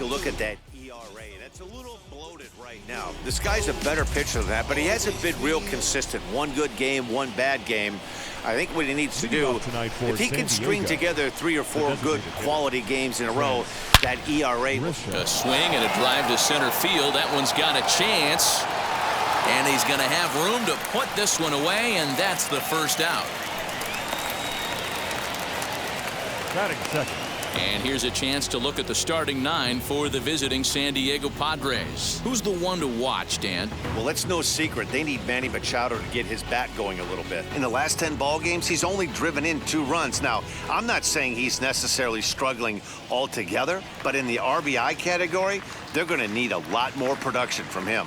Look at that ERA, and it's a little bloated right now. This guy's a better pitcher than that, but he hasn't been real consistent. One good game, one bad game. I think what he needs to do, if he can string together 3 or 4 good quality games in a row, that ERA. A swing and a drive to center field. That one's got a chance. And he's going to have room to put this one away, and that's the first out. Batting second. And here's a chance to look at the starting 9 for the visiting San Diego Padres. Who's the one to watch, Dan? Well, it's no secret. They need Manny Machado to get his bat going a little bit. In the last 10 ball games, he's only driven in 2 runs. Now, I'm not saying he's necessarily struggling altogether, but in the RBI category, they're going to need a lot more production from him.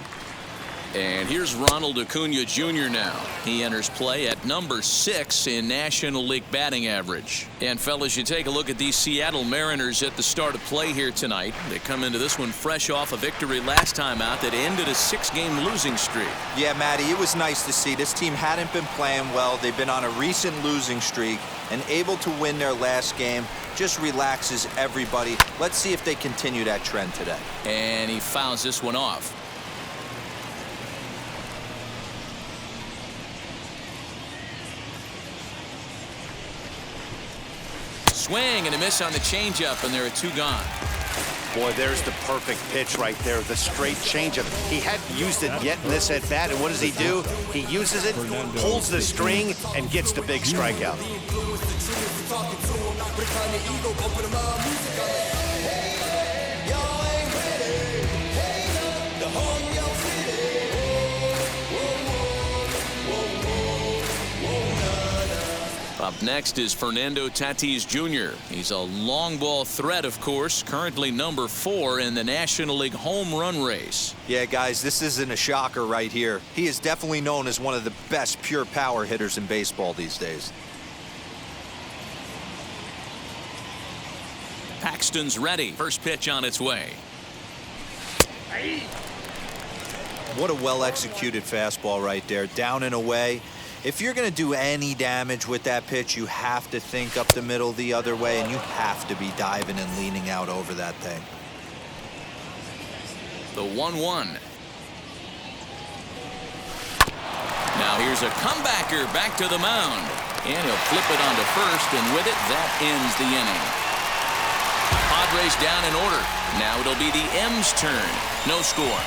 And here's Ronald Acuna Jr. now. He enters play at number 6 in National League batting average. And fellas, you take a look at these Seattle Mariners at the start of play here tonight. They come into this one fresh off a victory last time out that ended a 6-game losing streak. Yeah, Matty, it was nice to see. This team hadn't been playing well. They've been on a recent losing streak, and able to win their last game just relaxes everybody. Let's see if they continue that trend today. And he fouls this one off. Swing and a miss on the changeup, and there are 2 gone. Boy, there's the perfect pitch right there, the straight changeup. He hadn't used it yet in this at bat, and what does he do? He uses it, pulls the string, and gets the big strikeout. Up next is Fernando Tatis Jr. He's a long ball threat, of course, currently number 4 in the National League home run race. Yeah, guys, this isn't a shocker right here. He is definitely known as one of the best pure power hitters in baseball these days. Paxton's ready. First pitch on its way. What a well-executed fastball right there, down and away. If you're going to do any damage with that pitch, you have to think up the middle the other way, and you have to be diving and leaning out over that thing. The 1-1. Now here's a comebacker back to the mound. And he'll flip it onto first, and with it, that ends the inning. Padres down in order. Now it'll be the M's turn. No score.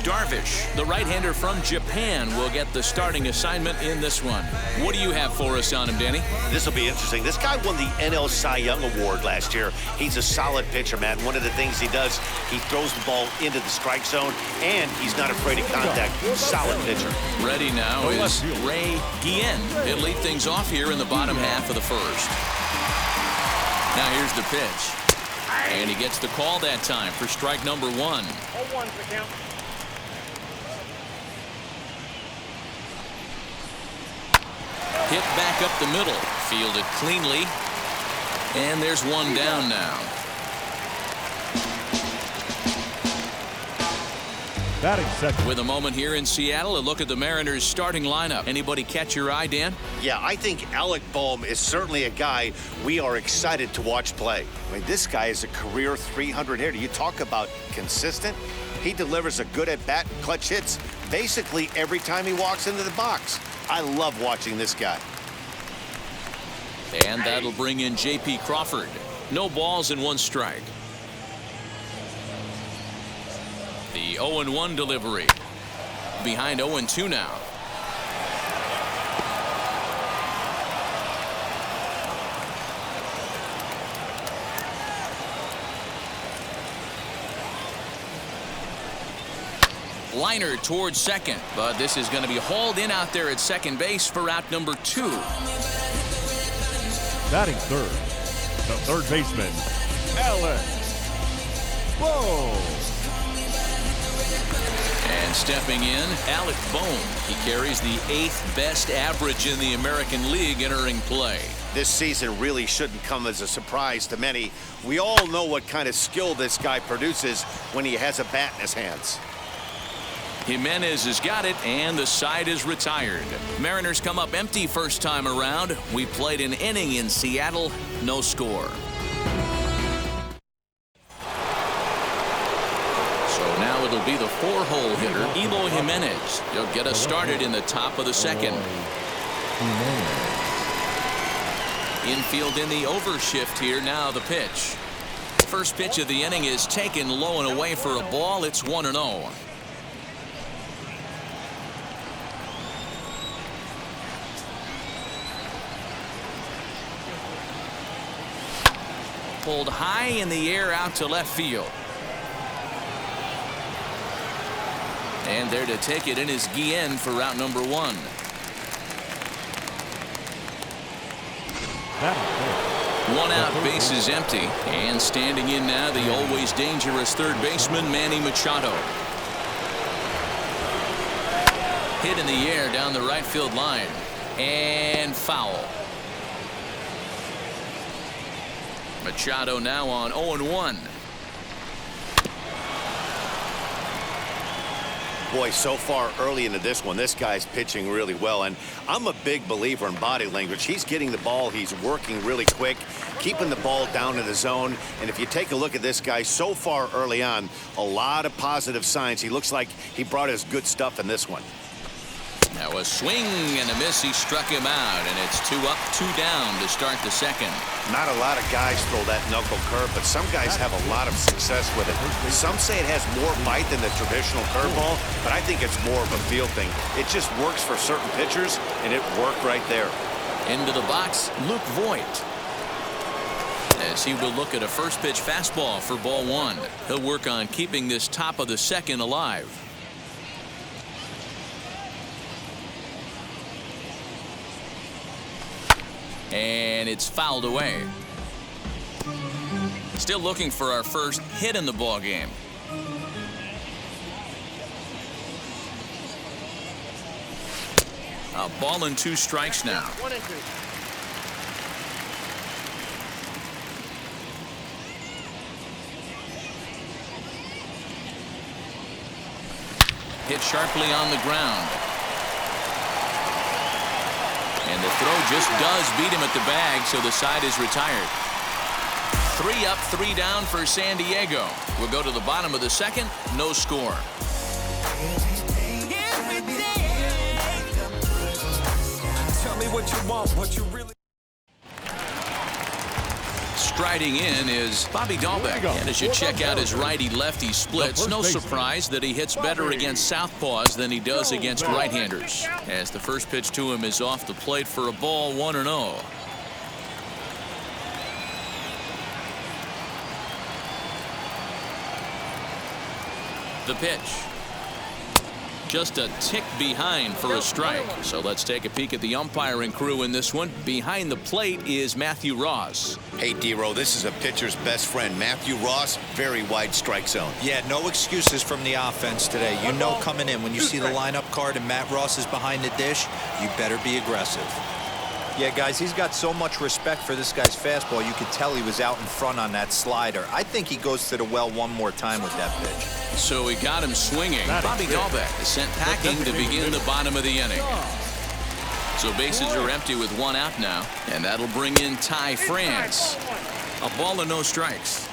Darvish, the right-hander from Japan, will get the starting assignment in this one. What do you have for us on him, Danny? This will be interesting. This guy won the NL Cy Young Award last year. He's a solid pitcher, Matt. One of the things he does, he throws the ball into the strike zone, and he's not afraid of contact. Solid pitcher. Ready now is Ray Guillen. He'll lead things off here in the bottom half of the first. Now here's the pitch. And he gets the call that time for strike number 1. 0-1 for the count. Hit back up the middle, fielded cleanly, and there's one down now. Batting second. With a moment here in Seattle, a look at the Mariners starting lineup. Anybody catch your eye, Dan? Yeah, I think Alec Bohm is certainly a guy we are excited to watch play. I mean, this guy is a career 300 hitter. You talk about consistent. He delivers a good at-bat and clutch hits basically every time he walks into the box. I love watching this guy. And that'll bring in J.P. Crawford. No balls and 1 strike. The 0-1 delivery. Behind 0-2 now. Liner towards second, but this is going to be hauled in out there at second base for out number 2. Batting third, the third baseman, Alec Bohm. And stepping in, Alec Bohm. He carries the 8th best average in the American League entering play. This season really shouldn't come as a surprise to many. We all know what kind of skill this guy produces when he has a bat in his hands. Jimenez has got it, and the side is retired. Mariners come up empty first time around. We played an inning in Seattle, no score. So now it'll be the 4-hole hitter, Eloy Jimenez. He'll get us started in the top of the second. Infield in the overshift here. Now the pitch. First pitch of the inning is taken low and away for a ball. It's 1-0. Pulled high in the air out to left field. And there to take it in is Guillen for route number 1. One out, base is empty. And standing in now, the always dangerous third baseman, Manny Machado. Hit in the air down the right field line. And foul. Machado now on 0-1. Boy, so far early into this one, this guy's pitching really well, and I'm a big believer in body language. He's getting the ball, he's working really quick, keeping the ball down in the zone, and if you take a look at this guy so far early on, a lot of positive signs. He looks like he brought his good stuff in this one. Now a swing and a miss. He struck him out, and it's 2 up, 2 down to start the second. Not a lot of guys throw that knuckle curve, but some guys have a lot of success with it. Some say it has more bite than the traditional curveball, but I think it's more of a feel thing. It just works for certain pitchers, and it worked right there. Into the box, Luke Voit. As he will look at a first pitch fastball for ball 1. He'll work on keeping this top of the second alive. And it's fouled away. Still looking for our first hit in the ball game. A ball and 2 strikes now. 1-2. Hit sharply on the ground. And the throw just does beat him at the bag, so the side is retired. 3 up, 3 down for San Diego. We'll go to the bottom of the second. No score. Tell me what you want, what you really. Striding in is Bobby Dahlbeck. And as you check out his righty-lefty splits, no surprise that he hits better against southpaws than he does against right-handers. As the first pitch to him is off the plate for a ball, 1-0. The pitch. Just a tick behind for a strike. So let's take a peek at the umpiring crew in this one. Behind the plate is Matthew Ross. Hey, D-Row, this is a pitcher's best friend. Matthew Ross, very wide strike zone. Yeah, no excuses from the offense today. You know coming in when you see the lineup card and Matt Ross is behind the dish, you better be aggressive. Yeah, guys, he's got so much respect for this guy's fastball. You could tell he was out in front on that slider. I think he goes to the well one more time with that pitch. So he got him swinging. Bobby Dahlbeck is sent packing to begin the bottom of the inning. So bases are empty with 1 out now, and that'll bring in Ty France. A ball and no strikes.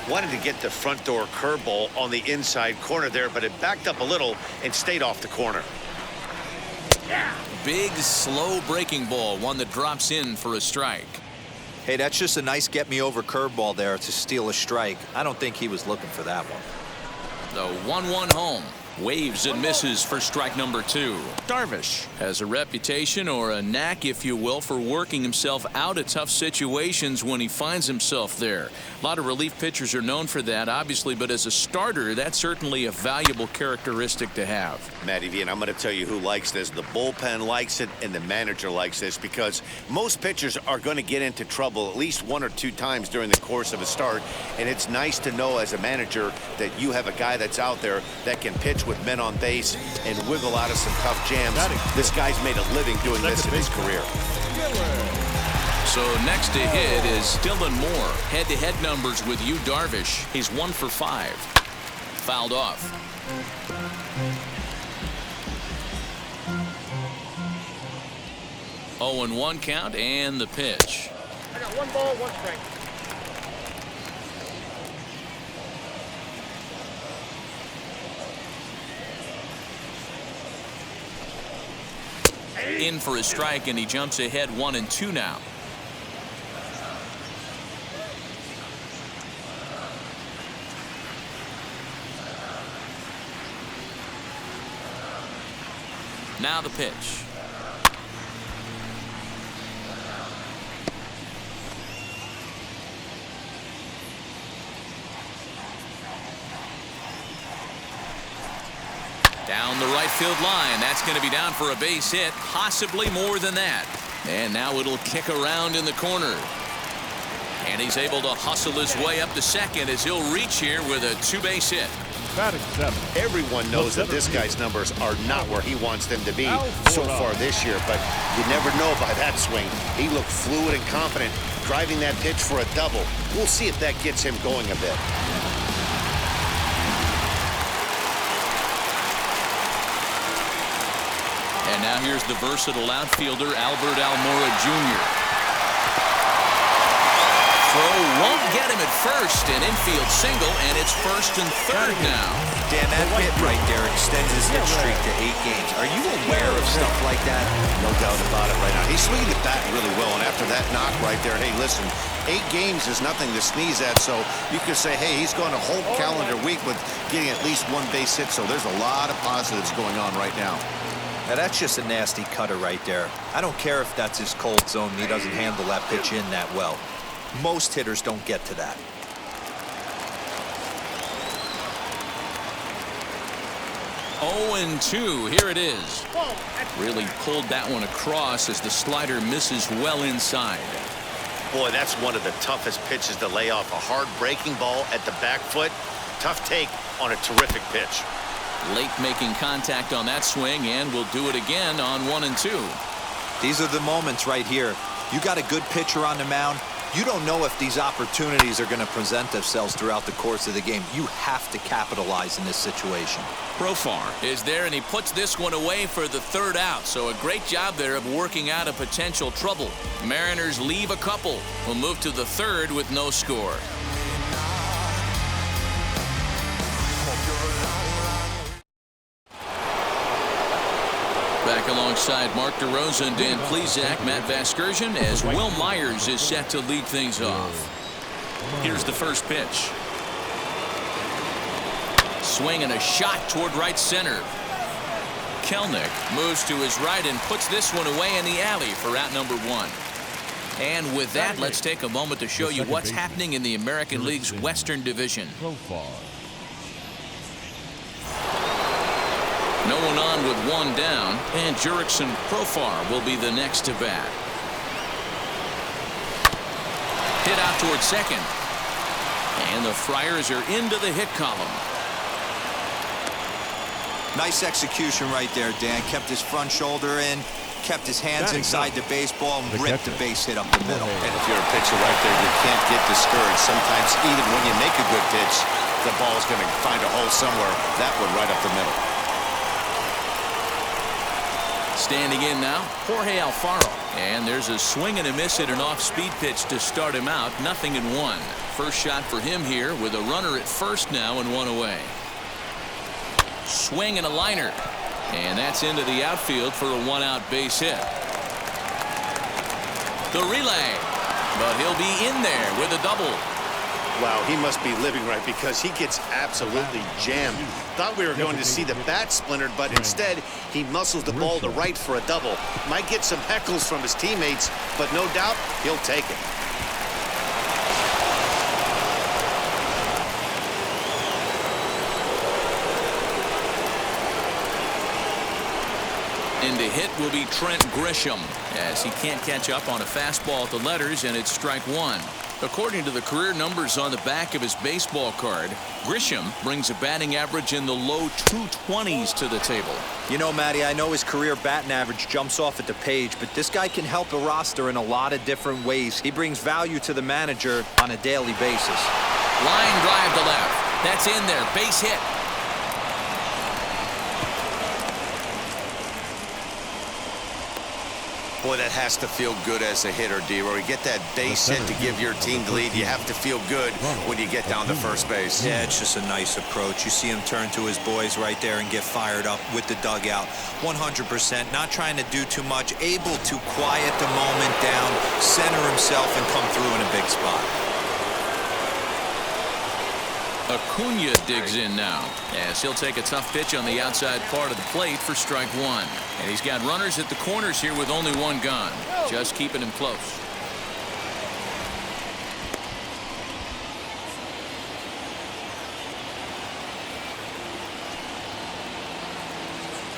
Wanted to get the front door curveball on the inside corner there, but it backed up a little and stayed off the corner. Big, slow breaking ball, one that drops in for a strike. Hey, that's just a nice get-me-over curveball there to steal a strike. I don't think he was looking for that one. The 1-1 home. Waves and misses for strike number 2. Darvish has a reputation, or a knack if you will, for working himself out of tough situations when he finds himself there. A lot of relief pitchers are known for that, obviously, but as a starter, that's certainly a valuable characteristic to have. Matty V, and I'm going to tell you who likes this. The bullpen likes it, and the manager likes this, because most pitchers are going to get into trouble at least 1 or 2 times during the course of a start, and it's nice to know as a manager that you have a guy that's out there that can pitch with men on base and wiggle out of some tough jams. This guy's made a living doing this in his career. So next to hit is Dylan Moore. Head-to-head numbers with Yu Darvish. He's 1 for 5. Fouled off. 0-1 count and the pitch. I got 1 ball, 1 strike. In for a strike, and he jumps ahead 1-2 now. Now the pitch. Down the right field line. That's going to be down for a base hit, possibly more than that. And now it'll kick around in the corner. And he's able to hustle his way up to second as he'll reach here with a 2-base hit. Batting 7. Everyone knows that this guy's numbers are not where he wants them to be so far this year, but you never know by that swing. He looked fluid and confident, driving that pitch for a double. We'll see if that gets him going a bit. And now here's the versatile outfielder, Albert Almora Jr. Throw won't get him at first, an infield single, and it's 1st and 3rd now. Dan, that hit right there extends his hit streak to 8 games. Are you aware of stuff like that? No doubt about it right now. He's swinging the bat really well, and after that knock right there, hey, listen, 8 games is nothing to sneeze at, so you could say, hey, he's going a whole calendar week with getting at least 1 base hit, so there's a lot of positives going on right now. Now, that's just a nasty cutter right there. I don't care if that's his cold zone and he doesn't handle that pitch in that well. Most hitters don't get to that. Oh, and 2. Here it is. Really pulled that one across as the slider misses well inside. Boy, that's one of the toughest pitches to lay off. A hard breaking ball at the back foot. Tough take on a terrific pitch. Late making contact on that swing, and will do it again on 1 and 2. These are the moments right here. You got a good pitcher on the mound. You don't know if these opportunities are going to present themselves throughout the course of the game. You have to capitalize in this situation. Profar is there, and he puts this one away for the 3rd out. So a great job there of working out a potential trouble. Mariners leave a couple. Will move to the 3rd with no score. Back alongside Mark DeRosa and Dan Plesac, Matt Vasgersian, as Will Myers is set to lead things off. Here's the first pitch. Swing and a shot toward right center. Kelenic moves to his right and puts this one away in the alley for out number 1. And with that, let's take a moment to show you what's happening in the American League's Western Division. No one on with 1 down, and Jurickson Profar will be the next to bat. Hit out toward second. And the Friars are into the hit column. Nice execution right there, Dan. Kept his front shoulder in, kept his hands inside the baseball, and ripped the base hit up the middle. And if you're a pitcher right there, you can't get discouraged. Sometimes even when you make a good pitch, the ball's going to find a hole somewhere. That one right up the middle. Standing in now, Jorge Alfaro. And there's a swing and a miss at an off-speed pitch to start him out. 0-1. First shot for him here with a runner at first now and 1 away. Swing and a liner. And that's into the outfield for a 1-out base hit. The relay. But he'll be in there with a double. Wow, he must be living right because he gets absolutely jammed. Thought we were going to see the bat splintered, but instead he muscles the ball to right for a double. Might get some heckles from his teammates, but no doubt he'll take it. In to hit will be Trent Grisham, as he can't catch up on a fastball at the letters, and it's strike 1. According to the career numbers on the back of his baseball card, Grisham brings a batting average in the low 220s to the table. You know, Matty, I know his career batting average jumps off at the page, but this guy can help a roster in a lot of different ways. He brings value to the manager on a daily basis. Line drive to left. That's in there. Base hit. Boy, that has to feel good as a hitter, D-Roy. You get that base hit to give your team the lead. You have to feel good when you get down to first base. Yeah, it's just a nice approach. You see him turn to his boys right there and get fired up with the dugout. 100%, not trying to do too much, able to quiet the moment down, center himself, and come through in a big spot. Acuna digs in now, as he'll take a tough pitch on the outside part of the plate for strike one. And he's got runners at the corners here with only one gone, just keeping him close.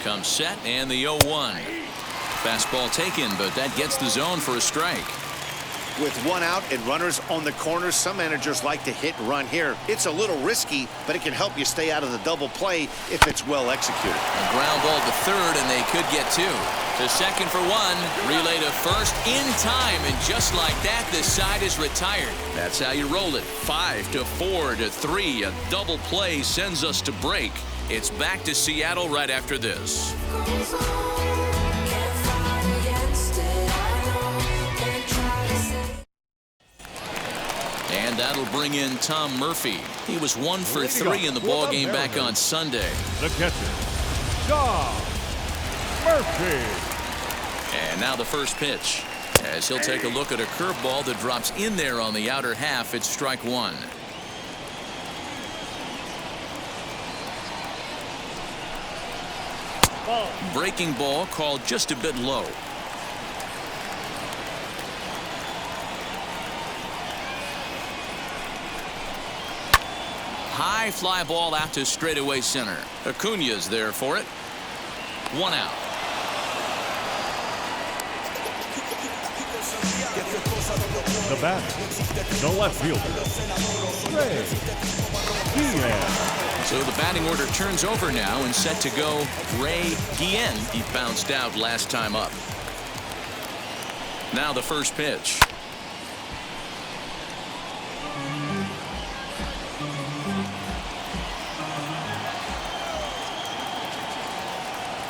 Comes set, and the 0-1. Fastball taken, but that gets the zone for a strike. With one out and runners on the corners, some managers like to hit and run here. It's a little risky, but it can help you stay out of the double play if it's well executed. A ground ball to third, and they could get two. To second for one, relay to first in time, and just like that, the side is retired. That's how you roll it. 5-4 to 3. A double play sends us to break. It's back to Seattle right after this. And that'll bring in Tom Murphy. He was 1 for 3 in the ballgame back on Sunday. The catcher, Tom Murphy. And now the first pitch, as he'll take a look at a curveball that drops in there on the outer half. It's strike one. Breaking ball called just a bit low. High fly ball out to straightaway center. Acuna's there for it. One out. The batter, the left fielder, Ray Guillen. So the batting order turns over now and set to go Ray Guillen. He bounced out last time up. Now the first pitch.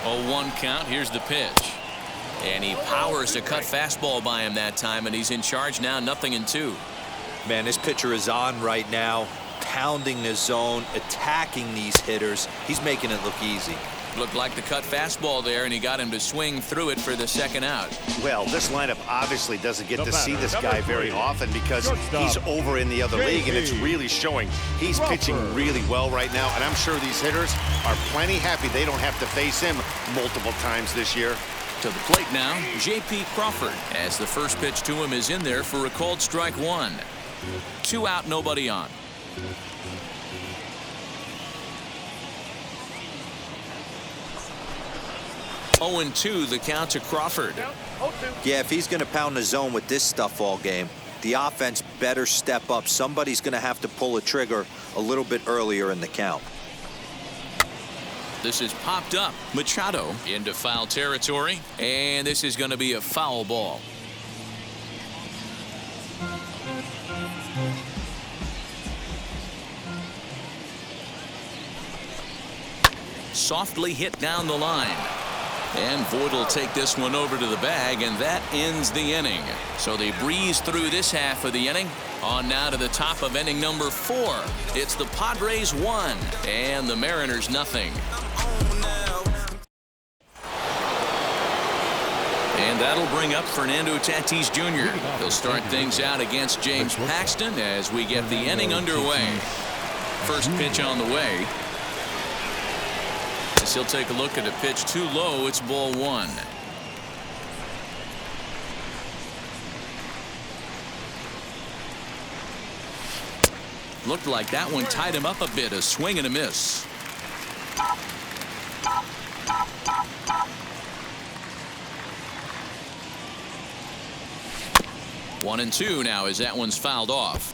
0-1 count. Here's the pitch. And he powers a cut fastball by him that time, and he's in charge now, 0-2. Man, this pitcher is on right now, pounding the zone, attacking these hitters. He's making it look easy. Looked like the cut fastball there, and he got him to swing through it for the second out. Well, this lineup obviously doesn't get to see this guy very often because he's over in the other league, and it's really showing. He's pitching really well right now, and I'm sure these hitters are plenty happy they don't have to face him multiple times this year. To the plate now, J.P. Crawford, as the first pitch to him is in there for a called strike one. 2 out, nobody on. Oh, 0-2 the count to Crawford. Yeah, if he's going to pound the zone with this stuff all game, the offense better step up. Somebody's going to have to pull a trigger a little bit earlier in the count. This is popped up. Machado into foul territory, and this is going to be a foul ball. Softly hit down the line. And Voit will take this one over to the bag, and that ends the inning. So they breeze through this half of the inning. On now to the top of inning number 4. It's the Padres 1 and the Mariners nothing. And that'll bring up Fernando Tatis Jr. He'll start things out against James Paxton as we get the inning underway. First pitch on the way. As he'll take a look at a pitch too low, it's ball 1. Looked like that one tied him up a bit. A swing and a miss. One and 2 now as that one's fouled off.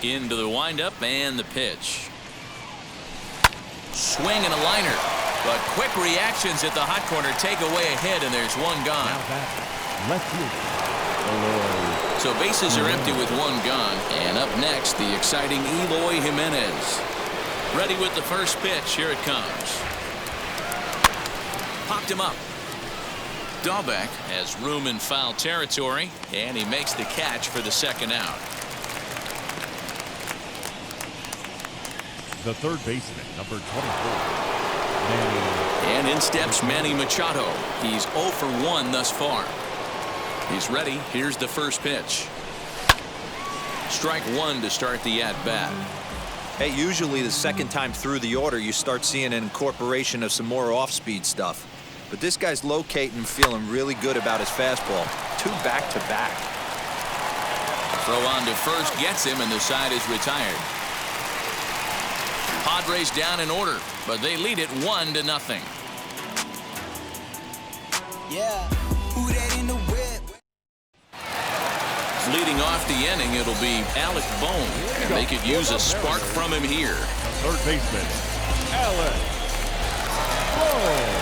Into the windup and the pitch. Swing and a liner. But quick reactions at the hot corner take away a hit, and there's one gone. Now back, left fielder, Eloy So bases are empty with one gone. And up next, the exciting Eloy Jimenez. Ready with the first pitch. Here it comes. Popped him up. Dahlbeck has room in foul territory, and he makes the catch for the second out. The third baseman, number 24, Manny. And in steps Manny Machado. He's 0 for 1 thus far. He's ready. Here's the first pitch. Strike one to start the at-bat. Hey, usually the second time through the order, you start seeing an incorporation of some more off-speed stuff. But this guy's locating and feeling really good about his fastball. 2 back-to-back. Throw on to first gets him, and the side is retired. Padres down in order, but they lead it 1-0. Yeah. Who that in the whip? Leading off the inning, it'll be Alec Bohm, and they could use a spark from him here. Third baseman, Alec Bohm.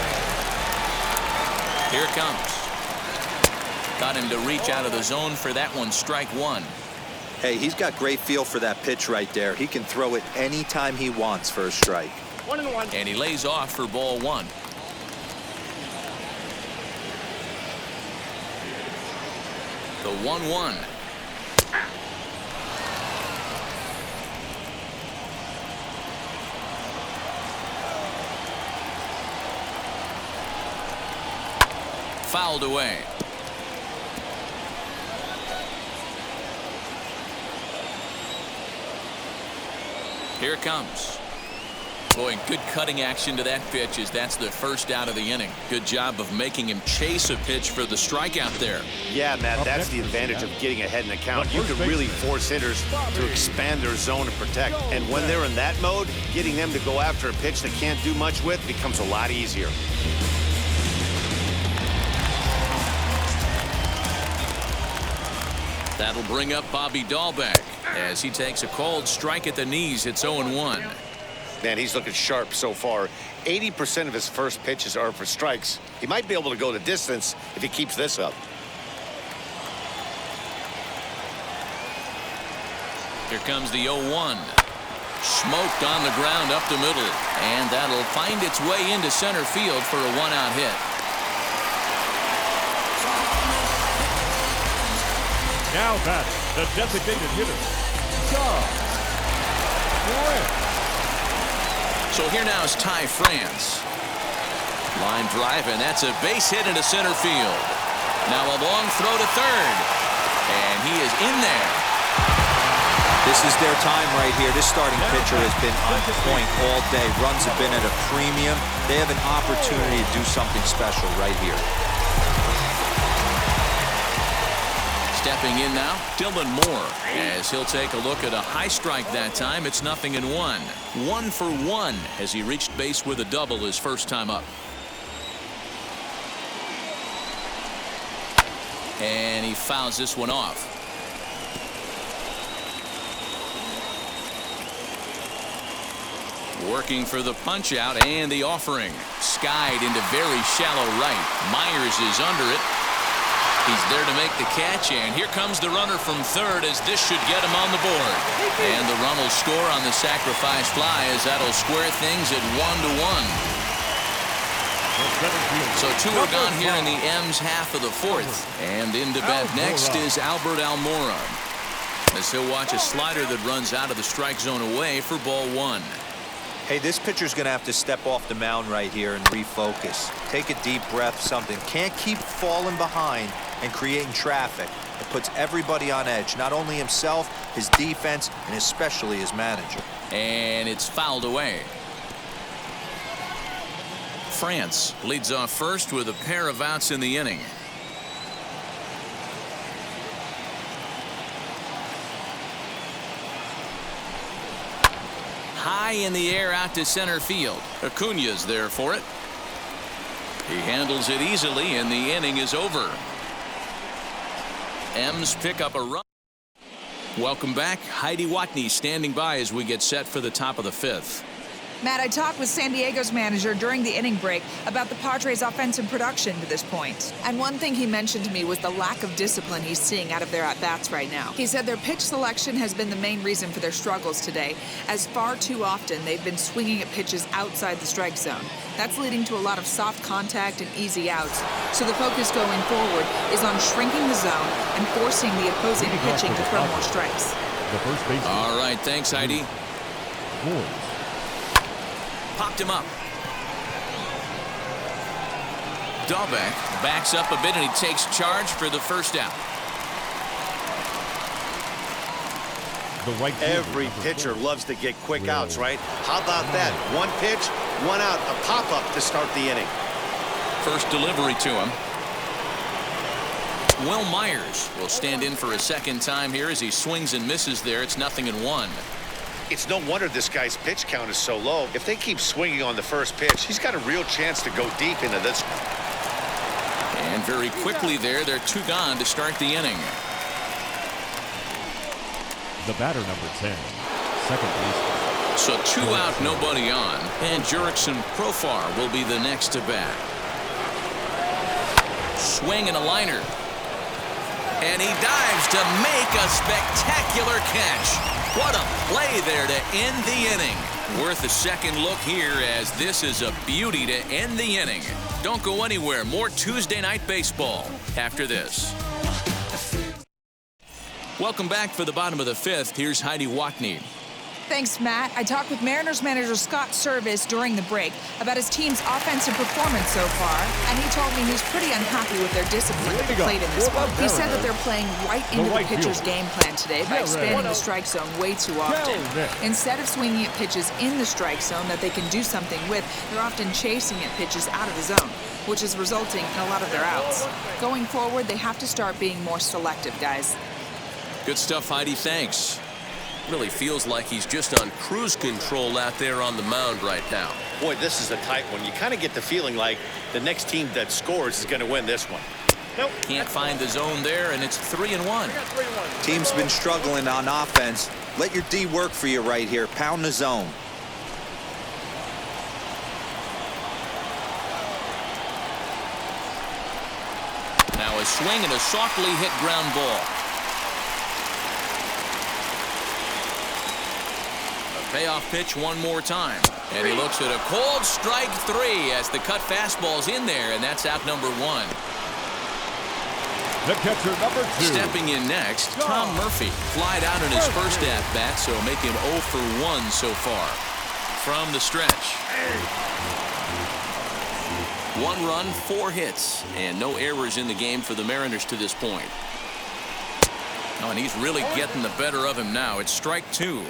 Here it comes. Got him to reach out of the zone for that one. Strike one. Hey, he's got great feel for that pitch right there. He can throw it anytime he wants for a strike. 1-1. And he lays off for ball one. The 1-1. Fouled away. Here it comes. Boy, good cutting action to that pitch as that's the first out of the inning. Good job of making him chase a pitch for the strikeout there. Yeah, Matt, that's the advantage of getting ahead in the count. You can really force hitters to expand their zone and protect. And when they're in that mode, getting them to go after a pitch they can't do much with becomes a lot easier. That'll bring up Bobby Dahlbeck as he takes a cold strike at the knees. It's 0-1. Man, he's looking sharp so far. 80% of his first pitches are for strikes. He might be able to go the distance if he keeps this up. Here comes the 0-1. Smoked on the ground up the middle, and that'll find its way into center field for a one-out hit. Now batting, the designated hitter, John Morant. So here now is Ty France. Line drive, and that's a base hit into center field. Now a long throw to third, and he is in there. This is their time right here. This starting pitcher has been on point all day. Runs have been at a premium. They have an opportunity to do something special right here. Stepping in now, Dylan Moore, as he'll take a look at a high strike that time. It's 0-1. 1 for 1 as he reached base with a double his first time up. And he fouls this one off. Working for the punch out and the offering. Skied into very shallow right. Myers is under it. He's there to make the catch, and here comes the runner from third as this should get him on the board. And the run will score on the sacrifice fly as that'll square things at 1-1. So 2 are gone here in the M's half of the fourth. And into bat next is Albert Almora, as he'll watch a slider that runs out of the strike zone away for ball one. Hey, this pitcher's going to have to step off the mound right here and refocus. Take a deep breath, something. Can't keep falling behind and creating traffic. It puts everybody on edge, not only himself, his defense, and especially his manager. And it's fouled away. France leads off first with a pair of outs in the inning. High in the air out to center field. Acuna's there for it. He handles it easily, and the inning is over. M's pick up a run. Welcome back. Heidi Watney standing by as we get set for the top of the fifth. Matt, I talked with San Diego's manager during the inning break about the Padres' offensive production to this point. And one thing he mentioned to me was the lack of discipline he's seeing out of their at-bats right now. He said their pitch selection has been the main reason for their struggles today, as far too often they've been swinging at pitches outside the strike zone. That's leading to a lot of soft contact and easy outs. So the focus going forward is on shrinking the zone and forcing the opposing pitching to throw more strikes. The first baseman. All right, thanks, Heidi. Ward. Popped him up. Dahlbeck backs up a bit and he takes charge for the first out. The right fielder, Every number pitcher 4. loves to get quick outs, right? How about that? One pitch, one out, a pop-up to start the inning. First delivery to him. Will Myers will stand in for a second time here as he swings and misses there. It's 0-1. It's no wonder this guy's pitch count is so low. If they keep swinging on the first pitch, he's got a real chance to go deep into this one. And very quickly there, they're 2 gone to start the inning. The batter, number 10. Second baseman. So 2 out, nobody on. And Jurickson Profar will be the next to bat. Swing and a liner. And he dives to make a spectacular catch. What a play there to end the inning. Worth a second look here as this is a beauty to end the inning. Don't go anywhere. More Tuesday Night Baseball after this. Welcome back for the bottom of the 5th. Here's Heidi Watney. Thanks, Matt. I talked with Mariners manager Scott Service during the break about his team's offensive performance so far, and he told me he's pretty unhappy with their discipline that they played in this one. He said that they're playing right into the pitcher's game plan today by expanding the strike zone way too often. Instead of swinging at pitches in the strike zone that they can do something with, they're often chasing at pitches out of the zone, which is resulting in a lot of their outs. Going forward, they have to start being more selective, guys. Good stuff, Heidi. Thanks. Really feels like he's just on cruise control out there on the mound right now. Boy, this is a tight one. You kind of get the feeling like the next team that scores is going to win this one. Nope. Can't find the zone there, and it's 3-1. Team's been struggling on offense. Let your D work for you right here. Pound the zone. Now a swing and a softly hit ground ball. Payoff pitch one more time. And he looks at a cold strike 3 as the cut fastball's in there, and that's out number 1. The catcher, number 2. Stepping in next, Tom Murphy. Flied out in his first at-bat, so make him 0 for 1 so far. From the stretch. 1 run, 4 hits, and no errors in the game for the Mariners to this point. Oh, and he's really getting the better of him now. It's strike 2.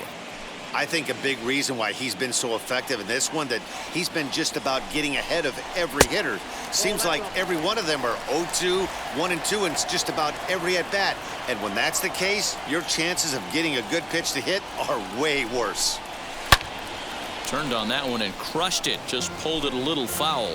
I think a big reason why he's been so effective in this one, that he's been just about getting ahead of every hitter. Seems like every one of them are 0-2, 1-2, and it's just about every at-bat. And when that's the case, your chances of getting a good pitch to hit are way worse. Turned on that one and crushed it. Just pulled it a little foul.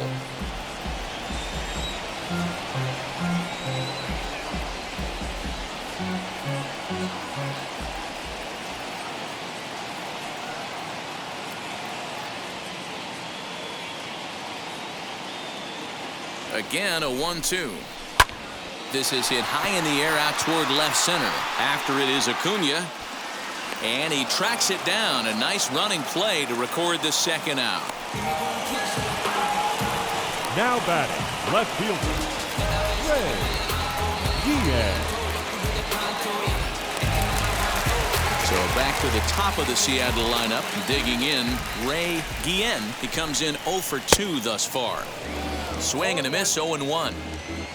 Again, a 1-2. This is hit high in the air out toward left center. After it is Acuna. And he tracks it down. A nice running play to record the second out. Now batting, left fielder, Ray Guillen. So back to the top of the Seattle lineup. Digging in, Ray Guillen. He comes in 0 for 2 thus far. Swing and a miss, 0-1.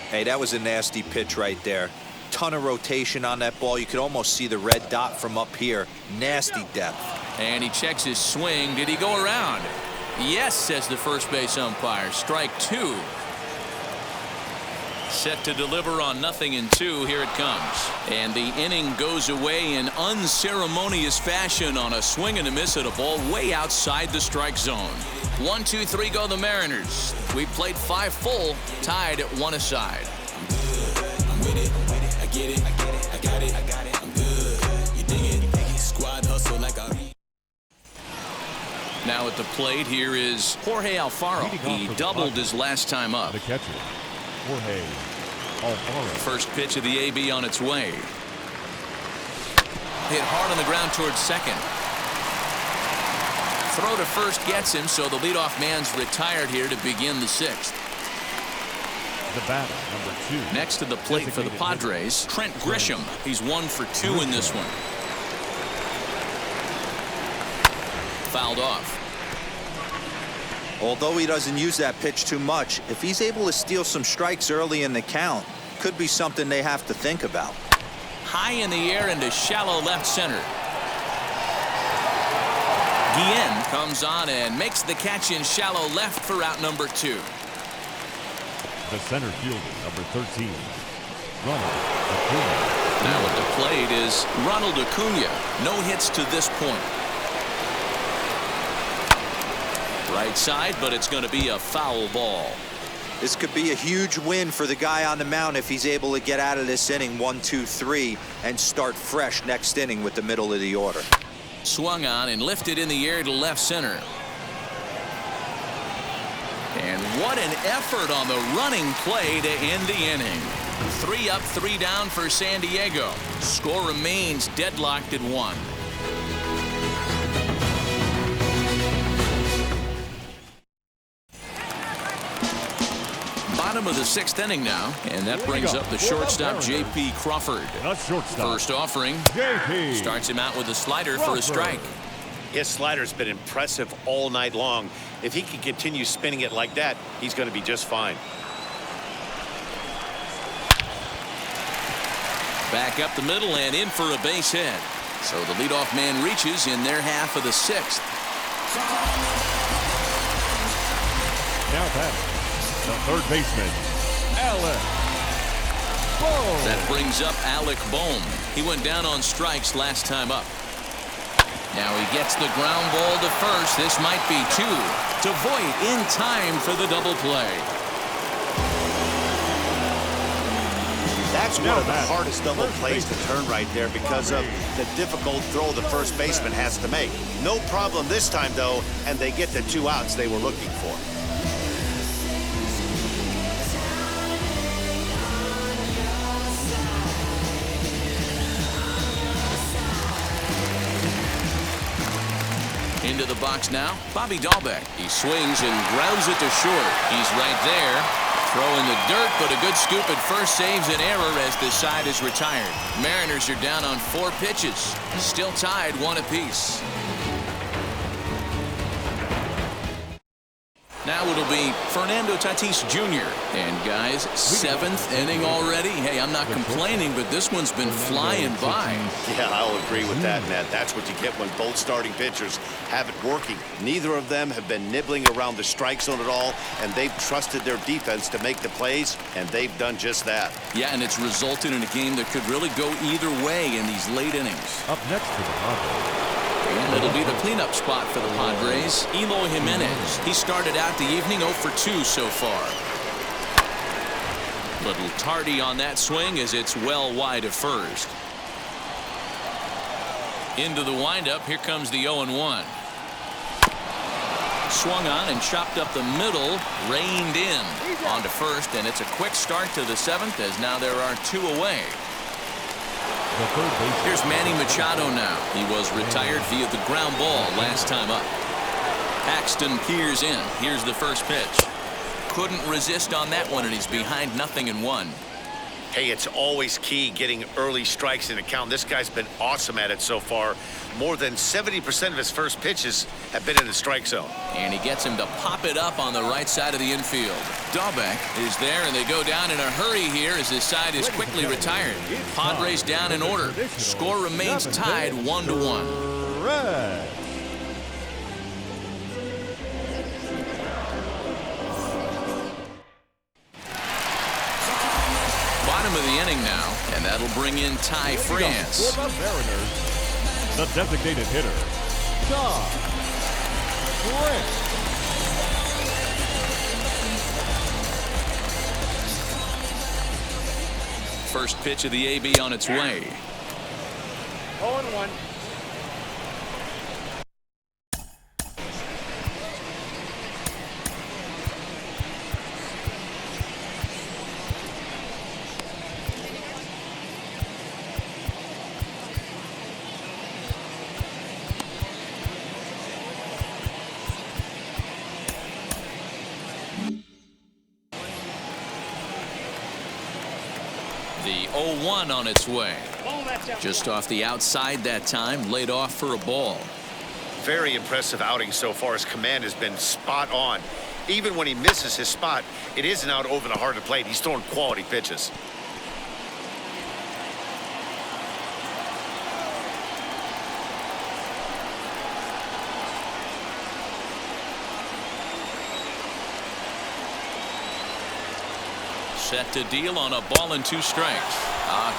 Hey, that was a nasty pitch right there. Ton of rotation on that ball. You could almost see the red dot from up here. Nasty depth. And he checks his swing. Did he go around? Yes, says the first base umpire. Strike 2. Set to deliver on 0-2. Here it comes. And the inning goes away in unceremonious fashion on a swing and a miss at a ball way outside the strike zone. 1, 2, 3 go the Mariners. We played 5 full, tied at 1 aside. I'm with it. I get it. I got it. I'm good. You dig it. Squad hustle like a... Now Now at the plate, here is Jorge Alfaro. Leading off He for the doubled Padres. his last time up. The catcher, Jorge Alfaro. First pitch of the AB on its way. Hit hard on the ground towards second. Throw to first gets him, so the leadoff man's retired here to begin the sixth. The batter, number 2. Next to the plate for the Padres, Trent Grisham. He's 1 for 2 in this one. Fouled off. Although he doesn't use that pitch too much, if he's able to steal some strikes early in the count, could be something they have to think about. High in the air into shallow left center. Guillen comes on and makes the catch in shallow left for out number 2. The center fielder, number 13, Ronald Acuna. Now at the plate is Ronald Acuna. No hits to this point. Right side, but it's going to be a foul ball. This could be a huge win for the guy on the mound if he's able to get out of this inning 1, 2, 3 and start fresh next inning with the middle of the order. Swung on and lifted in the air to left center. And what an effort on the running play to end the inning. 3 up, 3 down for San Diego. Score remains deadlocked at 1. Bottom of the 6th inning now, and that brings up the shortstop J.P. Crawford. The shortstop. First offering. J.P. Starts him out with a slider for a strike. His slider's been impressive all night long. If he can continue spinning it like that, he's going to be just fine. Back up the middle and in for a base hit. So the leadoff man reaches in their half of the 6th. Now batting, the third baseman, Alec Bohm. That brings up Alec Bohm. He went down on strikes last time up. Now he gets the ground ball to first. This might be 2 to Voit in time for the double play. That's one of the hardest double plays to turn right there because of the difficult throw the first baseman has to make. No problem this time, though, and they get the 2 outs they were looking for. Into the box now, Bobby Dahlbeck. He swings and grounds it to short. He's right there. Throw in the dirt, but a good scoop at first saves an error as the side is retired. Mariners are down on 4 pitches. Still tied 1 apiece. Now it'll be Fernando Tatis Jr. And guys, 7th inning already. Hey, I'm not complaining, but this one's been flying by. Yeah, I'll agree with that, Ned. That's what you get when both starting pitchers have it working. Neither of them have been nibbling around the strike zone at all, and they've trusted their defense to make the plays, and they've done just that. Yeah, and it's resulted in a game that could really go either way in these late innings. Up next for the Padres. And it'll be the cleanup spot for the Padres. Eloy Jimenez. He started out the evening 0 for 2 so far. Little tardy on that swing as it's well wide of first. Into the windup. Here comes the 0-1. Swung on and chopped up the middle. Reined in onto first, and it's a quick start to the 7th as now there are 2 away. Here's Manny Machado now. He was retired via the ground ball last time up. Paxton peers in. Here's the first pitch. Couldn't resist on that one, and he's behind 0-1. Hey, it's always key getting early strikes in a count. This guy's been awesome at it so far. More than 70% of his first pitches have been in the strike zone. And he gets him to pop it up on the right side of the infield. Dahlbeck is there, and they go down in a hurry here as his side is quickly retired. Padres down in order. Score remains tied 1-1. Red. Bottom of the inning now, and that'll bring in Ty France. For the Mariners, the designated hitter, Ty France. First pitch of the AB on its way. 0-1. 0-1 on its way. Just off the outside that time, laid off for a ball. Very impressive outing so far. His command has been spot on. Even when he misses his spot, it isn't out over the heart of the plate. He's throwing quality pitches. Set to deal on a ball and 2 strikes.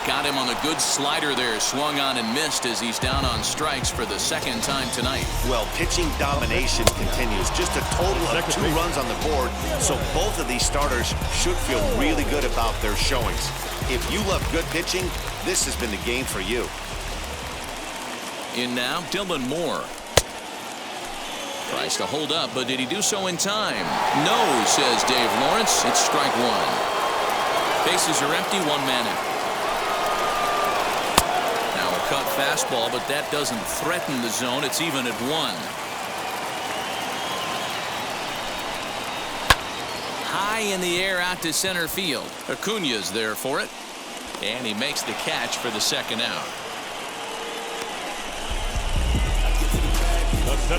Got him on the good slider there. Swung on and missed as he's down on strikes for the 2nd time tonight. Well, pitching domination continues. Just a total of 2 runs on the board. So both of these starters should feel really good about their showings. If you love good pitching, this has been the game for you. In now, Dylan Moore. Tries to hold up, but did he do so in time? No, says Dave Lawrence. It's strike 1. Bases are empty, 1 man out. Now a cut fastball, but that doesn't threaten the zone. It's even at 1. High in the air out to center field. Acuna's there for it. And he makes the catch for the 2nd out.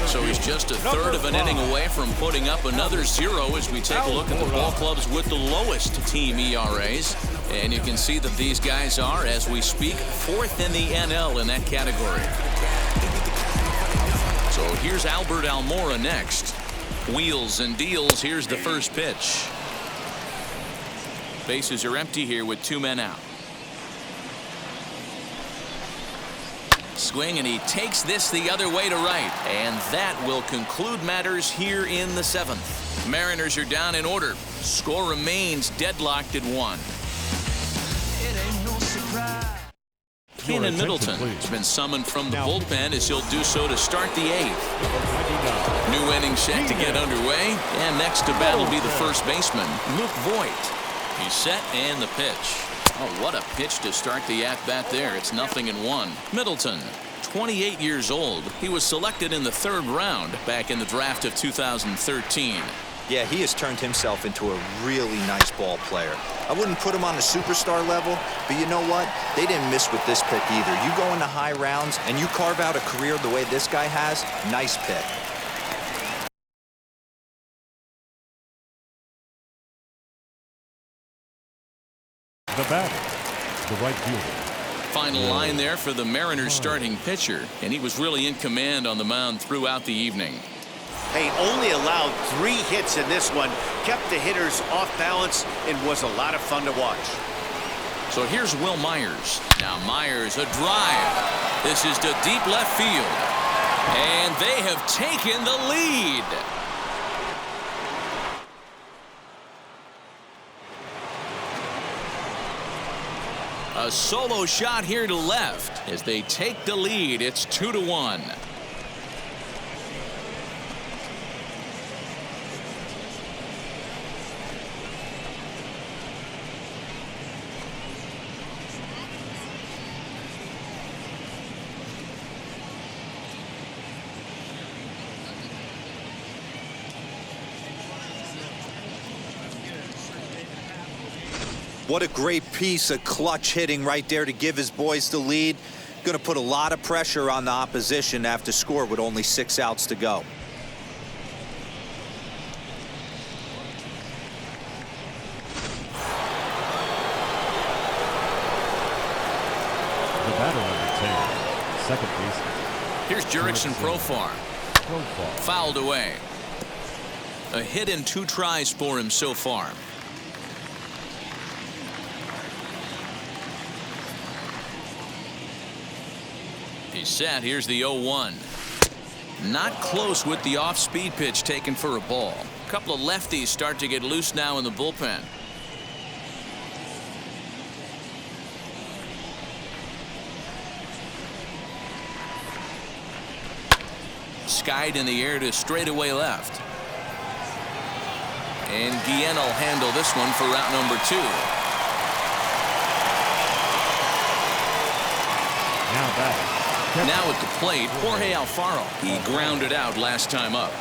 So he's just a third of an inning away from putting up another 0 as we take a look at the ball clubs with the lowest team ERAs. And you can see that these guys are, as we speak, 4th in the NL in that category. So here's Albert Almora next. Wheels and deals. Here's the first pitch. Bases are empty here with 2 men out. Swing, and he takes this the other way to right. And that will conclude matters here in the 7th. Mariners are down in order. Score remains deadlocked at 1. Keenan Middleton has been summoned from the bullpen as he'll do so to start the 8th. New inning set to get underway. And next to bat will be the first baseman, Luke Voigt. He's set and the pitch. Oh, what a pitch to start the at-bat there. It's 0-1. Middleton, 28 years old. He was selected in the 3rd round back in the draft of 2013. Yeah, he has turned himself into a really nice ball player. I wouldn't put him on the superstar level, but you know what? They didn't miss with this pick either. You go into high rounds and you carve out a career the way this guy has, nice pick. The batter, the right fielder. Final line there for the Mariners starting pitcher, and he was really in command on the mound throughout the evening. Hey, only allowed 3 hits in this one, kept the hitters off balance, and was a lot of fun to watch. So here's Will Myers. Now Myers, a drive. This is to deep left field. And they have taken the lead. A solo shot here to left as they take the lead. It's 2-1. What a great piece of clutch hitting right there to give his boys the lead. Going to put a lot of pressure on the opposition to have to score with only 6 outs to go. The batter number 10, second baseman. Here's Jurickson Profar. Fouled away. A hit in 2 tries for him so far. He's set. Here's the 0-1. Not close with the off-speed pitch taken for a ball. A couple of lefties start to get loose now in the bullpen. Skied in the air to straightaway left. And Guillen will handle this one for route number 2. Now back. Now at the plate, Jorge Alfaro. He grounded out last time up.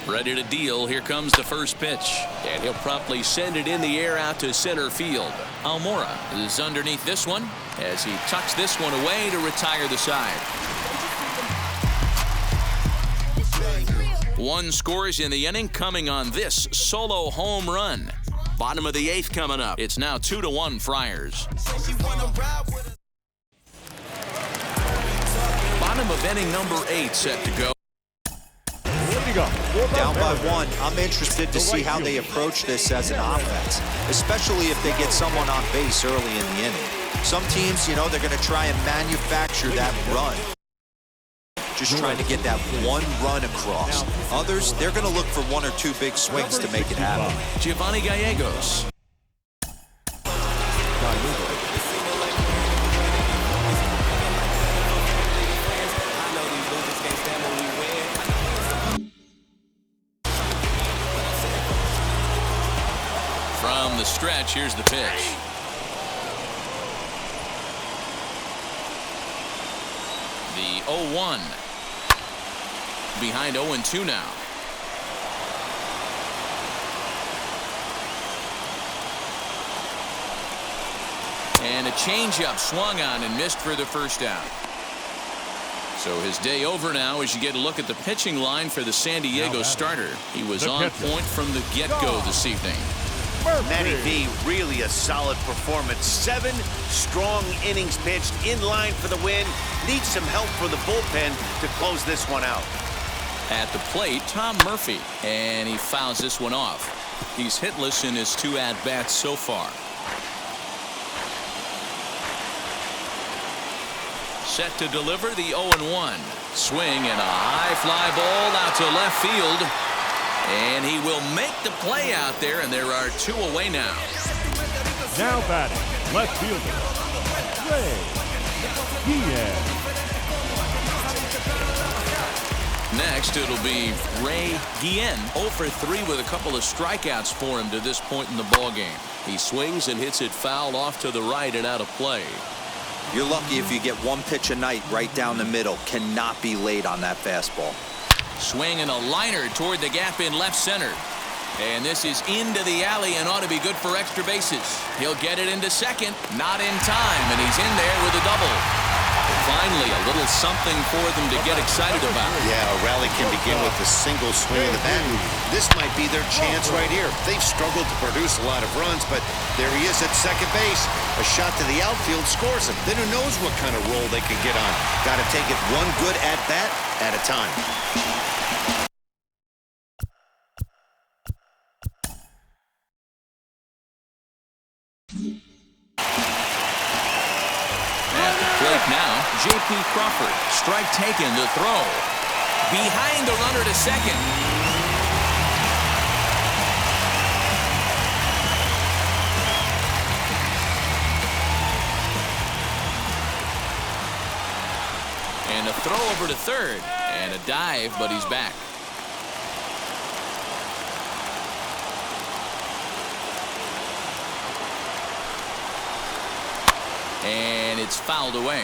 Ready to deal. Here comes the first pitch. And he'll promptly send it in the air out to center field. Almora is underneath this one as he tucks this one away to retire the side. One scores in the inning coming on this solo home run. Bottom of the 8th coming up. It's now 2-1 Friars. Bottom of inning number 8 set to go. Down by 1. I'm interested to see how they approach this as an offense, especially if they get someone on base early in the inning. Some teams, you know, they're going to try and manufacture that run. Just trying to get that one run across. Others, they're going to look for 1 or 2 big swings to make it happen. Giovanni Gallegos. From the stretch, here's the pitch. The 0-1. Behind 0-2 now. And a changeup swung on and missed for the first out. So his day over now as you get a look at the pitching line for the San Diego starter. He was on point from the get-go this evening. Matty V, really a solid performance. 7 strong innings pitched, in line for the win. Needs some help from the bullpen to close this one out. At the plate, Tom Murphy, and he fouls this one off. He's hitless in his 2 at-bats so far. Set to deliver the 0-1. Swing and a high fly ball out to left field. And he will make the play out there, and there are 2 away now. Now batting, left fielder, Ray Guillen. Next, it'll be Ray Guillen. 0 for 3 with a couple of strikeouts for him to this point in the ballgame. He swings and hits it foul off to the right and out of play. You're lucky if you get 1 pitch a night right down the middle. Cannot be late on that fastball. Swing and a liner toward the gap in left center. And this is into the alley and ought to be good for extra bases. He'll get it into second. Not in time, and he's in there with a double. Finally, a little something for them to get excited about. Yeah, a rally can begin with a single swing of the bat. This might be their chance right here. They've struggled to produce a lot of runs, but there he is at second base. A shot to the outfield scores him. Then who knows what kind of role they can get on. Got to take it one good at-bat at a time. Now, J.P. Crawford. Strike taken, the throw. Behind the runner to second. And a throw over to third. And a dive, but he's back. And it's fouled away.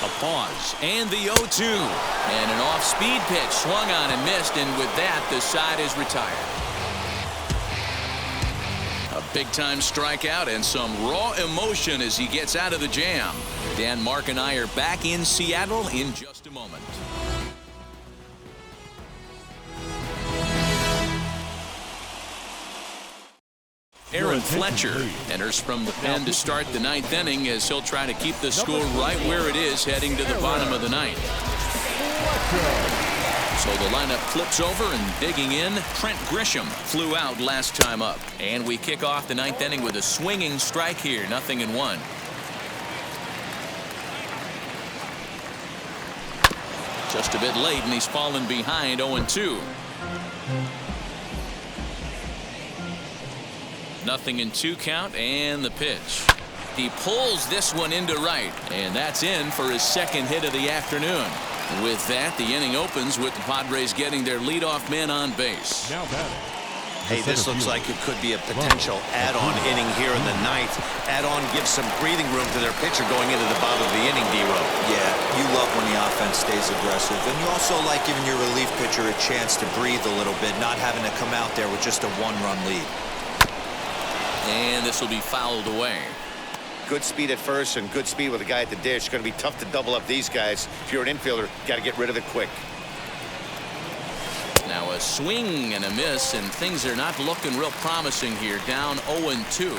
A pause and the 0-2 and an off-speed pitch swung on and missed, and with that the side is retired. A big-time strikeout and some raw emotion as he gets out of the jam. Dan, Mark, and I are back in Seattle in just a moment. Aaron Fletcher enters from the pen to start the 9th inning as he'll try to keep the score right where it is heading to the bottom of the 9th. So the lineup flips over, and digging in, Trent Grisham flew out last time up. And we kick off the 9th inning with a swinging strike here, 0-1. Just a bit late, and he's fallen behind 0-2. 0-2 count, and the pitch. He pulls this one into right, and that's in for his second hit of the afternoon. With that, the inning opens with the Padres getting their leadoff man on base. Now batting, Hey, this looks like it could be a potential add-on inning here in the ninth. Add-on gives some breathing room to their pitcher going into the bottom of the inning, D-Row. Yeah, you love when the offense stays aggressive. And you also like giving your relief pitcher a chance to breathe a little bit, not having to come out there with just a one-run lead. And this will be fouled away. Good speed at first and good speed with a guy at the dish. Going to be tough to double up these guys. If you're an infielder, got to get rid of it quick. Now a swing and a miss, and things are not looking real promising here. Down 0-2.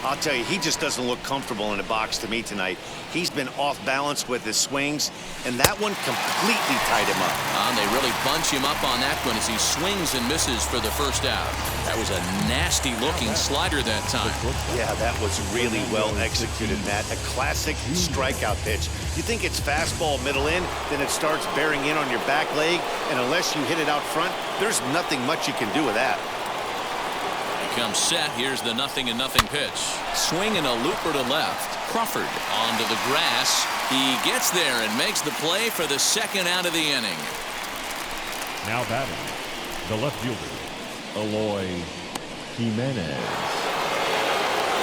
I'll tell you, he just doesn't look comfortable in the box to me tonight. He's been off balance with his swings, and that one completely tied him up. They really bunch him up on that one as he swings and misses for the first out. That was a nasty-looking slider that time. Yeah, that was really well executed, Matt. A classic strikeout pitch. You think it's fastball middle in, then it starts bearing in on your back leg, and unless you hit it out front, there's nothing much you can do with that. Comes set. Here's the 0-0 pitch. Swing and a looper to left. Crawford onto the grass. He gets there and makes the play for the second out of the inning. Now batting, the left fielder, Eloy Jimenez.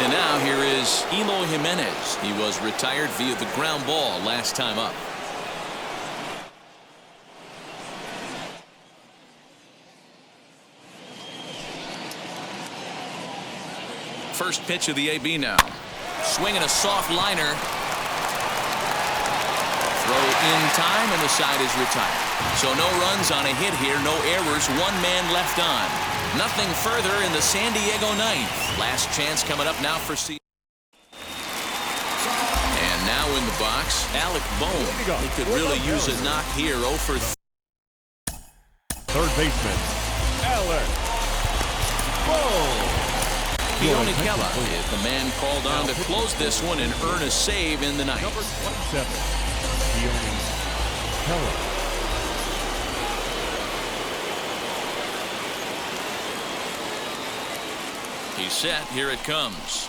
And now here is Eloy Jimenez. He was retired via the ground ball last time up. First pitch of the AB now. Swinging a soft liner. Throw in time, and the side is retired. So no runs on a hit here, no errors, one man left on. Nothing further in the San Diego ninth. Last chance coming up now for C. And now in the box, Alec Bohm. He could really use a knock here. 0 for 3. Third baseman, Alec Bohm. Keone Kela is the man called on to close this one and earn a save in the ninth. Number 27, Keone Kela. He's set. Here it comes.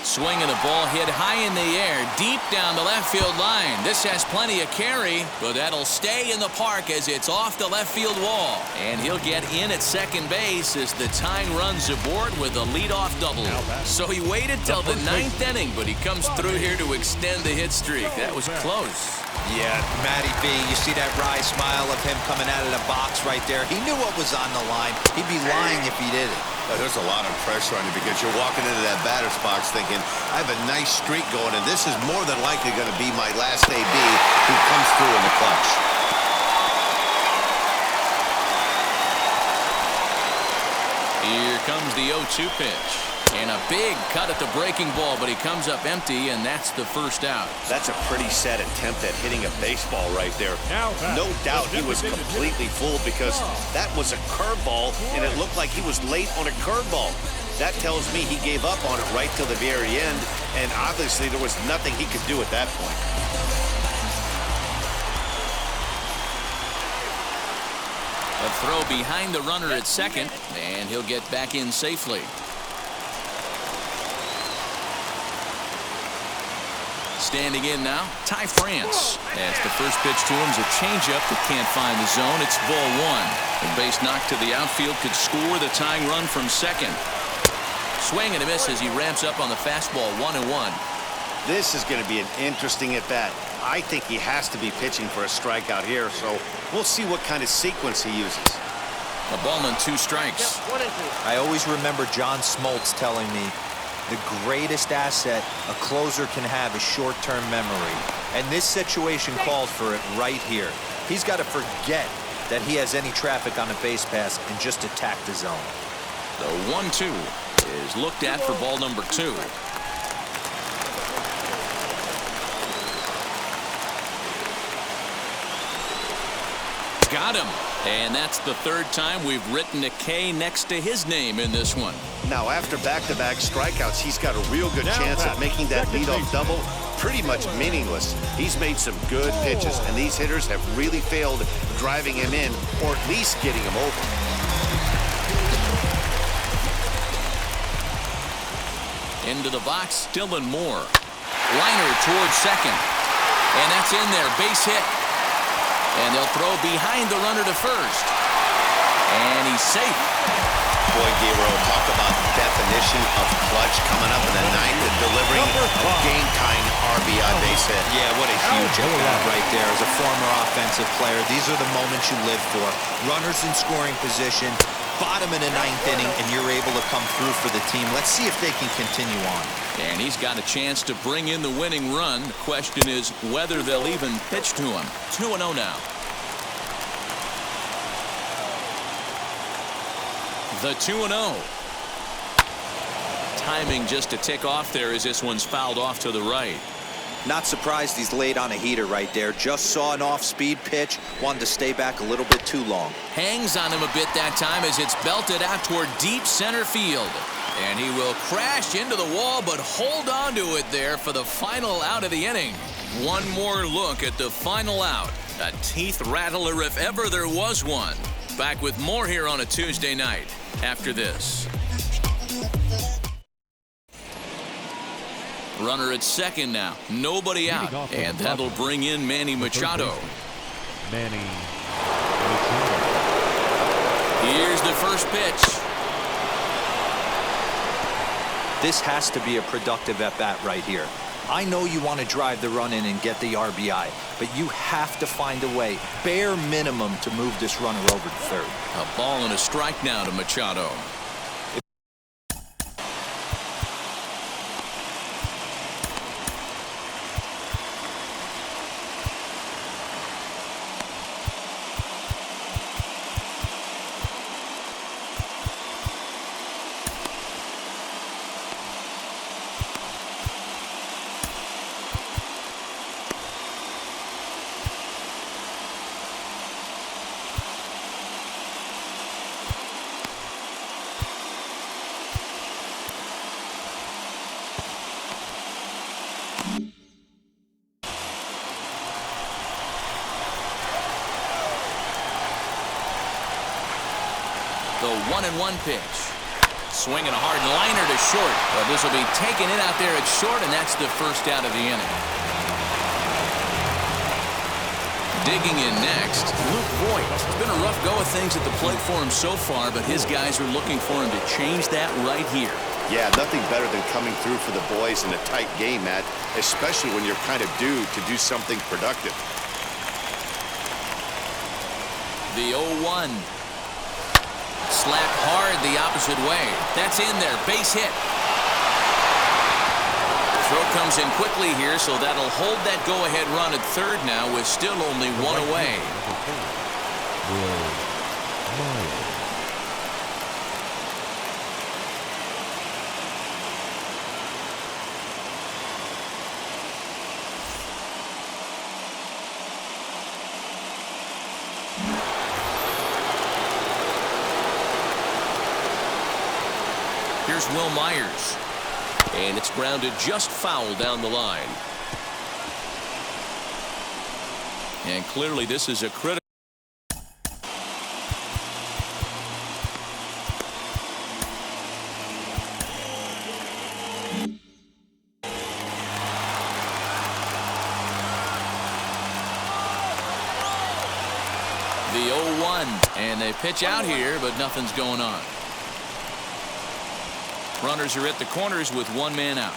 Swing and a ball hit high in the air, deep down the left field line. This has plenty of carry, but that'll stay in the park as it's off the left field wall. And he'll get in at second base as the tying runs aboard with a leadoff double. So he waited till the ninth inning, but he comes through here to extend the hit streak. That was close. Yeah, Matty B, you see that wry smile of him coming out of the box right there. He knew what was on the line. He'd be lying if he didn't. There's a lot of pressure on you because you're walking into that batter's box thinking, I have a nice streak going, and this is more than likely going to be my last AB who comes through in the clutch. Here comes the 0-2 pitch. And a big cut at the breaking ball, but he comes up empty, and that's the first out. That's a pretty sad attempt at hitting a baseball right there. No doubt he was completely fooled because that was a curveball, and it looked like he was late on a curveball. That tells me he gave up on it right till the very end, and obviously there was nothing he could do at that point. A throw behind the runner at second, and he'll get back in safely. Standing in now, Ty France. As the first pitch to him is a changeup that can't find the zone. It's ball one. The base knock to the outfield could score the tying run from second. Swing and a miss as he ramps up on the fastball. 1-1. This is going to be an interesting at-bat. I think he has to be pitching for a strikeout here, so we'll see what kind of sequence he uses. A ball and 2 strikes. I always remember John Smoltz telling me the greatest asset a closer can have is short-term memory. And this situation called for it right here. He's got to forget that he has any traffic on a base pass and just attack the zone. The 1-2 is looked at for ball number 2. Got him. And that's the third time we've written a K next to his name in this one. Now, after back-to-back strikeouts, he's got a real good chance at making that leadoff double pretty much meaningless. He's made some good pitches, and these hitters have really failed driving him in or at least getting him over. Into the box, Dylan Moore. Liner towards second. And that's in there, base hit. And they'll throw behind the runner to first. And he's safe. Boy, Gabriel, talk about definition of clutch coming up in the ninth and delivering a game-tying RBI base hit. Yeah, what a huge at-bat right there. As a former offensive player, these are the moments you live for. Runners in scoring position, bottom of the ninth inning, and you're able to come through for the team. Let's see if they can continue on. And he's got a chance to bring in the winning run. The question is whether they'll even pitch to him. 2-0 now. The 2-0. Timing just a tick off there as this one's fouled off to the right. Not surprised he's laid on a heater right there. Just saw an off-speed pitch. Wanted to stay back a little bit too long. Hangs on him a bit that time as it's belted out toward deep center field. And he will crash into the wall, but hold on to it there for the final out of the inning. One more look at the final out. A teeth rattler if ever there was one. Back with more here on a Tuesday night after this. Runner at second now. Nobody out. And that'll bring in Manny Machado. Manny Machado. Here's the first pitch. This has to be a productive at-bat right here. I know you want to drive the run in and get the RBI, but you have to find a way, bare minimum, to move this runner over to third. A ball and a strike now to Machado. The 1-1 pitch. Swinging a hard liner to short. But this will be taken in out there at short, and that's the first out of the inning. Digging in next, Luke Voit. It's been a rough go of things at the plate for him so far, but his guys are looking for him to change that right here. Yeah, nothing better than coming through for the boys in a tight game, Matt, especially when you're kind of due to do something productive. The 0-1. Slapped hard the opposite way. That's in there. Base hit. Throw comes in quickly here, so that'll hold that go-ahead run at third now with still only one away. Here's Will Myers. And it's grounded just foul down the line. And clearly this is a critical. The 0-1. And they pitch out here, but nothing's going on. Runners are at the corners with one man out.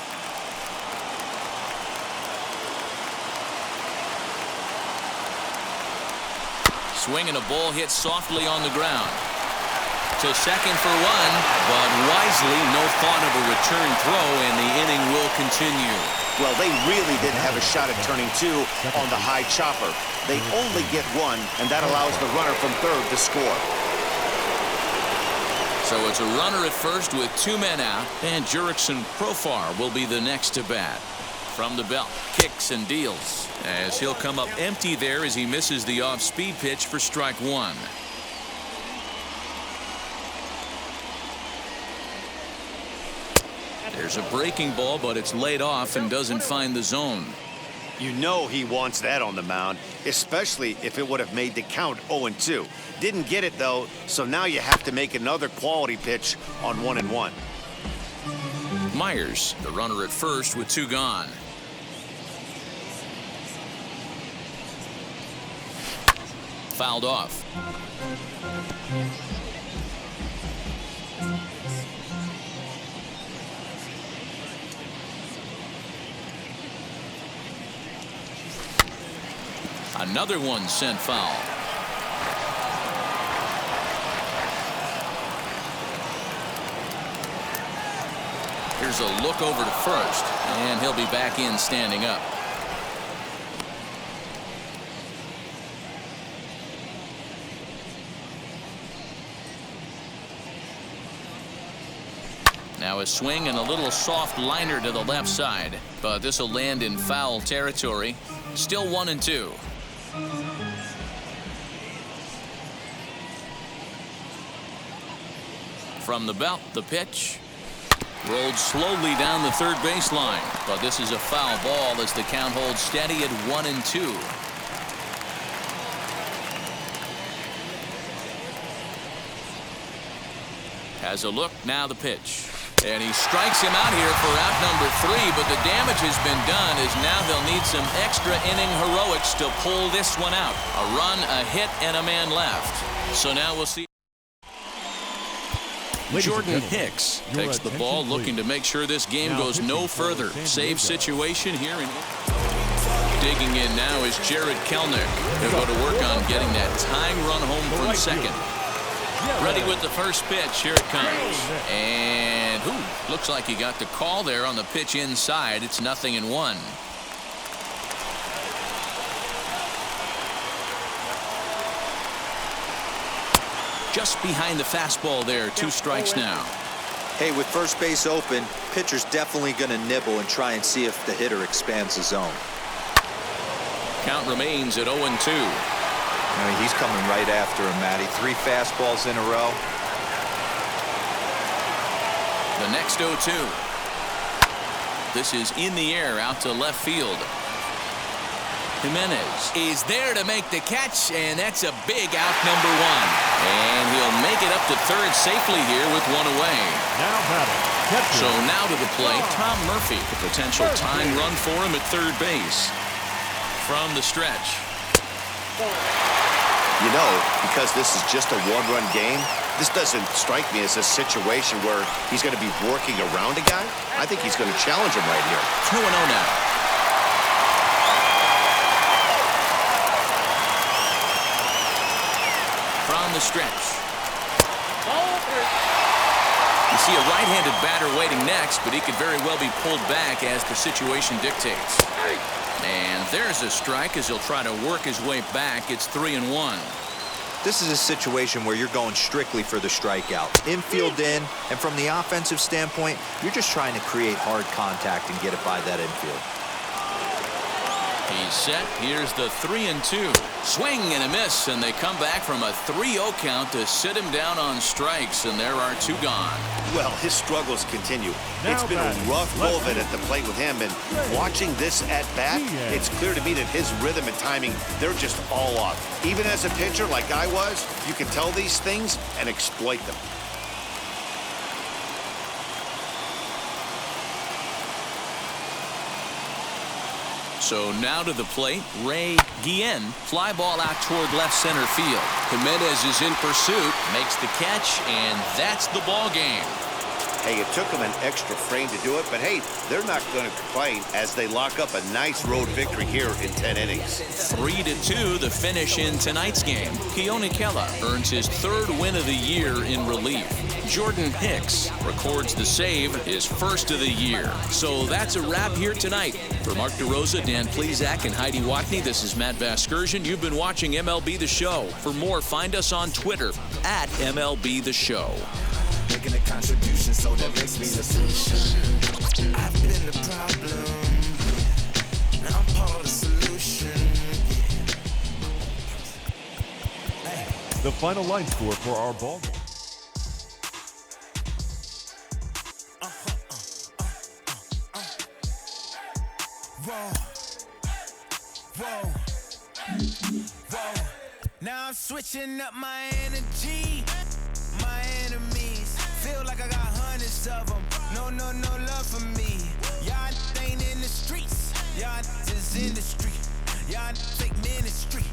Swinging a ball hit softly on the ground. To second for one, but wisely no thought of a return throw, and the inning will continue. Well, they really didn't have a shot at turning two on the high chopper. They only get one, and that allows the runner from third to score. So it's a runner at first with two men out, and Jurickson Profar will be the next to bat. From the belt, kicks and deals, as he'll come up empty there as he misses the off-speed pitch for strike one. There's a breaking ball, but it's laid off and doesn't find the zone. You know he wants that on the mound, especially if it would have made the count 0-2. Didn't get it, though, so now you have to make another quality pitch on 1-1. Myers, the runner at first with two gone. fouled off. Another one sent foul. Here's a look over to first, and he'll be back in standing up. Now a swing and a little soft liner to the left side, but this will land in foul territory. Still 1-2. From the belt, the pitch. Rolled slowly down the third baseline, but this is a foul ball as the count holds steady at 1-2. Has a look, now the pitch. And he strikes him out here for out number 3, but the damage has been done as now they'll need some extra inning heroics to pull this one out. A run, a hit, and a man left. So now we'll see. Jordan Hicks takes the ball, looking to make sure this game goes no further. Save situation here. Digging in now is Jared Kelnick. He'll go to work on getting that tying run home from second. Ready with the first pitch. Here it comes. And looks like he got the call there on the pitch inside. It's 0-1. Just behind the fastball there. 2 strikes now. Hey, with first base open, pitcher's definitely going to nibble and try and see if the hitter expands the zone. Count remains at 0-2. I mean, he's coming right after him, Matty. 3 fastballs in a row. The next 0-2. This is in the air out to left field. Jimenez is there to make the catch, and that's a big out number 1. And he'll make it up to third safely here with 1 away. Now batting. So now to the plate, Tom Murphy. A potential tying run for him at third base. From the stretch. You know, because this is just a 1-run game, this doesn't strike me as a situation where he's going to be working around a guy. I think he's going to challenge him right here. 2-0 now. From the stretch. You see a right-handed batter waiting next, but he could very well be pulled back as the situation dictates. And there's a strike as he'll try to work his way back. It's 3-1. This is a situation where you're going strictly for the strikeout. Infield in, and from the offensive standpoint, you're just trying to create hard contact and get it by that infield. He's set. Here's the 3-2. Swing and a miss, and they come back from a 3-0 count to sit him down on strikes, and there are 2 gone. Well, his struggles continue. It's been a rough go of it at the plate with him, and watching this at bat, it's clear to me that his rhythm and timing, they're just all off. Even as a pitcher like I was, you can tell these things and exploit them. So now to the plate, Ray Guillen. Fly ball out toward left center field. Jimenez is in pursuit, makes the catch, and that's the ball game. Hey, it took them an extra frame to do it, but hey, they're not going to complain as they lock up a nice road victory here in 10 innings. 3-2, the finish in tonight's game. Keone Kela earns his 3rd win of the year in relief. Jordan Hicks records the save, his 1st of the year. So that's a wrap here tonight. For Mark DeRosa, Dan Plesac, and Heidi Watney, this is Matt Vasgersian. You've been watching MLB The Show. For more, find us on Twitter at MLB The Show. Making a contribution, so that makes me the solution. I've been the problem, now I'm part of the solution. The final line score for our ball game. Whoa. Now I'm switching up my energy. My enemies feel like I got hundreds of them. No love for me. Y'all ain't in the streets. Y'all is in the street. Y'all take ministry.